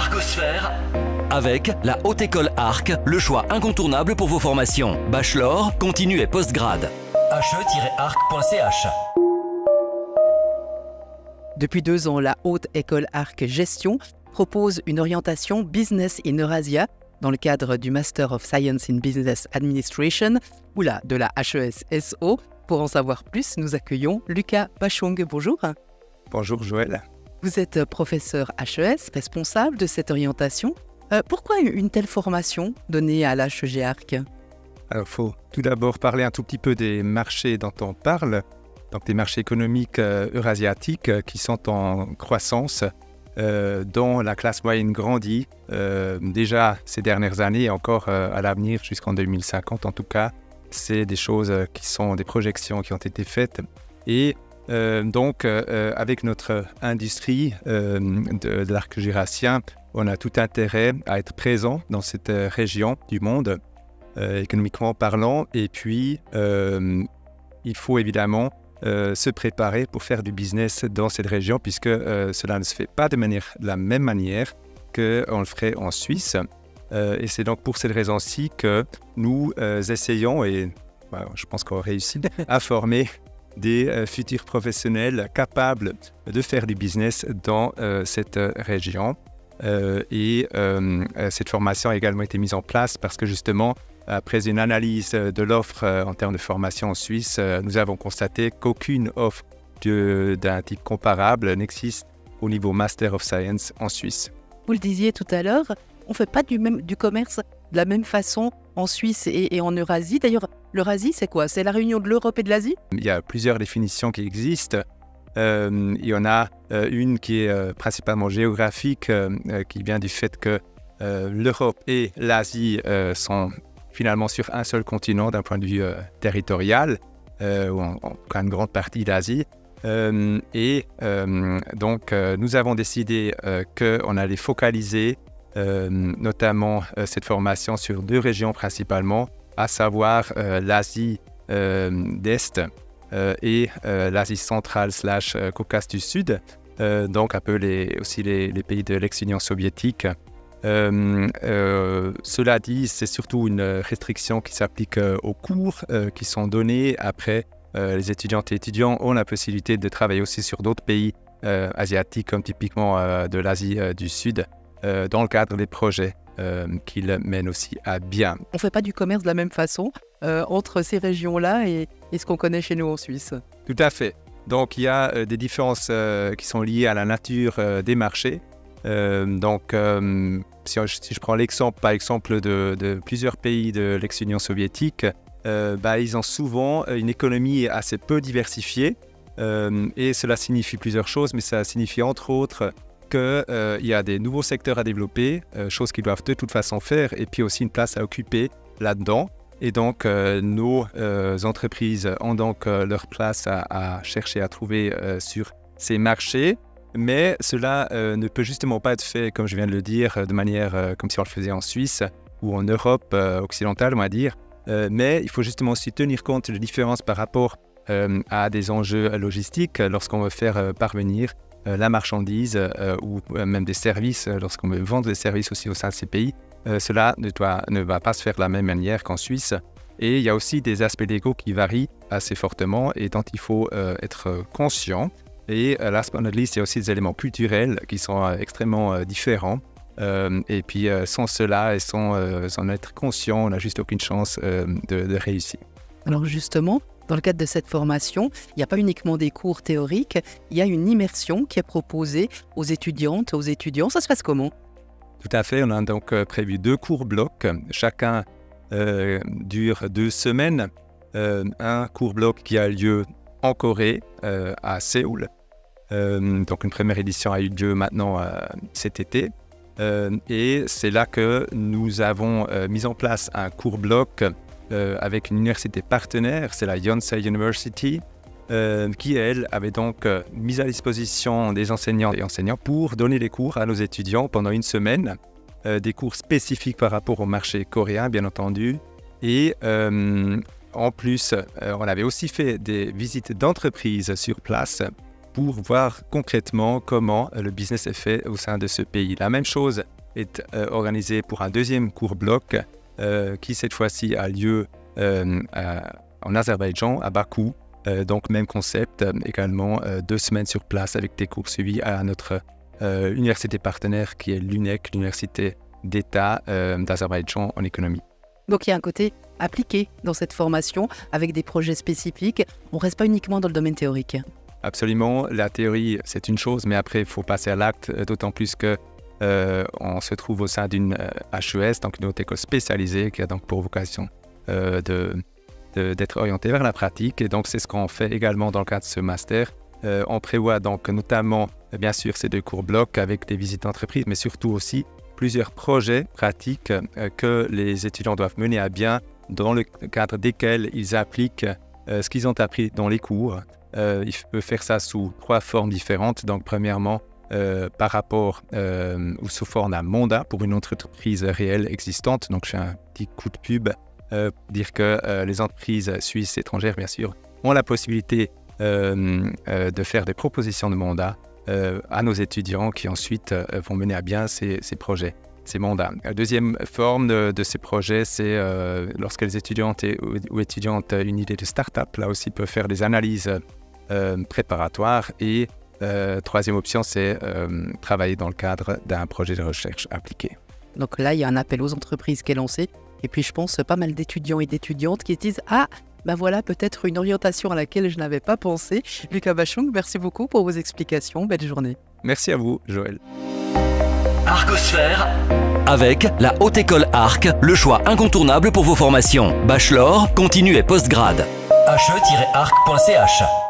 Arcosphère avec la Haute École Arc, le choix incontournable pour vos formations. Bachelor, continu et postgrad. he-arc.ch. Depuis 2 ans, la Haute École Arc Gestion propose une orientation Business in Eurasia dans le cadre du Master of Science in Business Administration ou de la HES-SO. Pour en savoir plus, nous accueillons Lucas Bachung. Bonjour. Bonjour Joël. Vous êtes professeur HES, responsable de cette orientation. Pourquoi une telle formation donnée à l'HEG Arc ? Alors, il faut tout d'abord parler un tout petit peu des marchés dont on parle, donc des marchés économiques eurasiatiques qui sont en croissance, dont la classe moyenne grandit déjà ces dernières années et encore à l'avenir jusqu'en 2050 en tout cas. C'est des choses qui sont des projections qui ont été faites et donc avec notre industrie de l'arc jurassien, on a tout intérêt à être présent dans cette région du monde, économiquement parlant. Et puis, il faut évidemment se préparer pour faire du business dans cette région, puisque cela ne se fait pas de la même manière qu'on le ferait en Suisse. Et c'est donc pour cette raison-ci que nous essayons, et je pense qu'on réussit, à former des futurs professionnels capables de faire du business dans cette région. Cette formation a également été mise en place parce que justement, après une analyse de l'offre en termes de formation en Suisse, nous avons constaté qu'aucune offre d'un type comparable n'existe au niveau Master of Science en Suisse. Vous le disiez tout à l'heure, on ne fait pas du commerce de la même façon en Suisse et en Eurasie. D'ailleurs, l'Eurasie, c'est quoi ? C'est la réunion de l'Europe et de l'Asie ? Il y a plusieurs définitions qui existent. Il y en a une qui est principalement géographique, qui vient du fait que l'Europe et l'Asie sont finalement sur un seul continent d'un point de vue territorial, ou en une grande partie d'Asie. Donc, nous avons décidé qu'on allait focaliser notamment cette formation sur 2 régions principalement, à savoir l'Asie d'Est et l'Asie centrale / Caucase du Sud, donc un peu aussi les pays de l'ex-Union soviétique. Cela dit, c'est surtout une restriction qui s'applique aux cours qui sont donnés. Après, les étudiantes et étudiants ont la possibilité de travailler aussi sur d'autres pays asiatiques, comme typiquement de l'Asie du Sud, dans le cadre des projets qu'ils mènent aussi à bien. On ne fait pas du commerce de la même façon entre ces régions-là et ce qu'on connaît chez nous en Suisse. Tout à fait. Donc, il y a des différences qui sont liées à la nature des marchés. Si je prends l'exemple, par exemple, de plusieurs pays de l'ex-Union soviétique, ils ont souvent une économie assez peu diversifiée et cela signifie plusieurs choses, mais ça signifie entre autres qu'il y a des nouveaux secteurs à développer, choses qu'ils doivent de toute façon faire, et puis aussi une place à occuper là-dedans. Et donc, nos entreprises ont donc leur place à chercher à trouver sur ces marchés. Mais cela ne peut justement pas être fait, comme je viens de le dire, de manière comme si on le faisait en Suisse ou en Europe occidentale, on va dire. Mais il faut justement aussi tenir compte des différences par rapport à des enjeux logistiques lorsqu'on veut faire parvenir la marchandise ou même des services, lorsqu'on veut vendre des services aussi au sein de ces pays. Cela ne va pas se faire de la même manière qu'en Suisse. Et il y a aussi des aspects légaux qui varient assez fortement et dont il faut être conscient. Et last but not least, il y a aussi des éléments culturels qui sont extrêmement différents. Et puis sans cela et sans en être conscient, on n'a juste aucune chance de réussir. Alors justement, dans le cadre de cette formation, il n'y a pas uniquement des cours théoriques, il y a une immersion qui est proposée aux étudiantes, aux étudiants. Ça se passe comment ? Tout à fait, on a donc prévu 2 cours blocs. Chacun dure 2 semaines. Un cours bloc qui a lieu en Corée, à Séoul. Donc une première édition a eu lieu maintenant cet été. Et c'est là que nous avons mis en place un cours bloc avec une université partenaire, c'est la Yonsei University, qui, elle, avait donc mis à disposition des enseignants et enseignants pour donner les cours à nos étudiants pendant 1 semaine, des cours spécifiques par rapport au marché coréen, bien entendu. Et en plus, on avait aussi fait des visites d'entreprises sur place pour voir concrètement comment le business est fait au sein de ce pays. La même chose est organisée pour un deuxième cours bloc qui cette fois-ci a lieu en Azerbaïdjan, à Bakou. Donc même concept, également 2 semaines sur place avec des cours suivis à notre université partenaire qui est l'UNEC, l'université d'État d'Azerbaïdjan en économie. Donc il y a un côté appliqué dans cette formation avec des projets spécifiques. On ne reste pas uniquement dans le domaine théorique. Absolument, la théorie c'est une chose, mais après il faut passer à l'acte, d'autant plus que on se trouve au sein d'une HES, donc une haute école spécialisée qui a donc pour vocation d'être orientée vers la pratique. Et donc c'est ce qu'on fait également dans le cadre de ce master. On prévoit donc notamment bien sûr ces 2 cours blocs avec des visites d'entreprise, mais surtout aussi plusieurs projets pratiques que les étudiants doivent mener à bien dans le cadre desquels ils appliquent ce qu'ils ont appris dans les cours. Ils peuvent faire ça sous 3 formes différentes. Donc premièrement, par rapport ou sous forme d'un mandat pour une entreprise réelle existante. Donc je fais un petit coup de pub dire que les entreprises suisses étrangères, bien sûr, ont la possibilité de faire des propositions de mandat à nos étudiants qui ensuite vont mener à bien ces projets, ces mandats. La deuxième forme de ces projets, c'est lorsque les étudiantes ou étudiantes ont une idée de start-up, là aussi peuvent faire des analyses préparatoires. Et troisième option, c'est travailler dans le cadre d'un projet de recherche appliqué. Donc là, il y a un appel aux entreprises qui est lancé. Et puis je pense pas mal d'étudiants et d'étudiantes qui se disent « Ah, ben voilà peut-être une orientation à laquelle je n'avais pas pensé ». Lucas Bachung, merci beaucoup pour vos explications. Belle journée. Merci à vous, Joël. Arcosphère avec la Haute École Arc, le choix incontournable pour vos formations. Bachelor, continu et postgrad. he-arc.ch